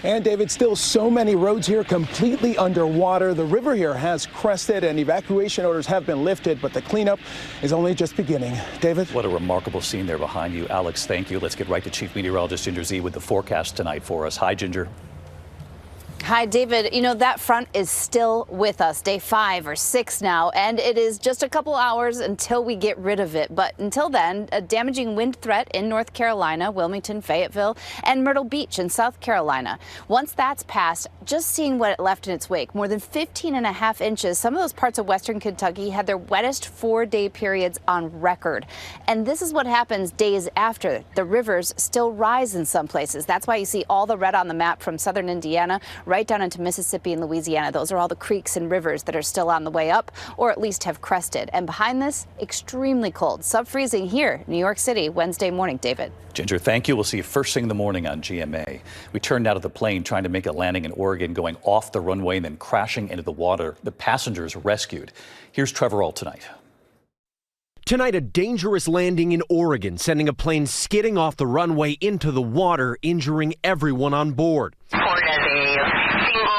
And David, still so many roads here completely underwater. The river here has crested and evacuation orders have been lifted, but the cleanup is only just beginning. David? What a remarkable scene there behind you. Alex, thank you. Let's get right to Chief Meteorologist Ginger Z with the forecast tonight for us. Hi, Ginger. Hi, David. You know, that front is still with us, day 5 or 6 now, and it is just a couple hours until we get rid of it. But until then, a damaging wind threat in North Carolina, Wilmington, Fayetteville, and Myrtle Beach in South Carolina. Once that's passed, just seeing what it left in its wake, more than 15.5 inches. Some of those parts of western Kentucky had their wettest 4-day periods on record. And this is what happens days after. The rivers still rise in some places. That's why you see all the red on the map from southern Indiana right down into Mississippi and Louisiana. Those are all the creeks and rivers that are still on the way up, or at least have crested. And behind this, extremely cold, sub-freezing here, New York City, Wednesday morning. David. Ginger, thank you. We'll see you first thing in the morning on GMA. We turned out of the plane trying to make a landing in Oregon, going off the runway and then crashing into the water. The passengers rescued. Here's Trevor Ault tonight. Tonight, a dangerous landing in Oregon, sending a plane skidding off the runway into the water, injuring everyone on board. Report as a single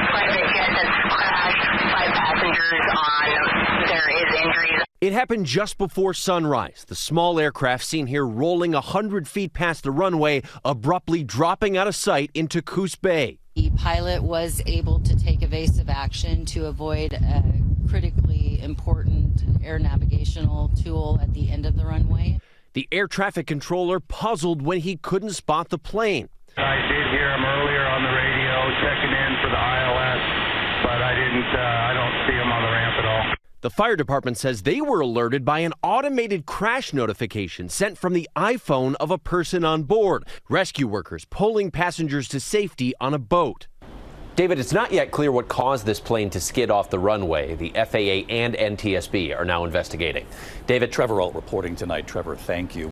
private jet that's crashed, 5 passengers on. There is injuries. It happened just before sunrise. The small aircraft seen here rolling 100 feet past the runway, abruptly dropping out of sight into Coos Bay. The pilot was able to take evasive action to avoid a critically important air navigational tool at the end of the runway. The air traffic controller puzzled when he couldn't spot the plane. I did hear him earlier on the radio checking in for the ILS, but I don't see him on the ramp at all. The fire department says they were alerted by an automated crash notification sent from the iPhone of a person on board. Rescue workers pulling passengers to safety on a boat. David, it's not yet clear what caused this plane to skid off the runway. The FAA and NTSB are now investigating. David, Trevor Ault reporting tonight. Trevor, thank you.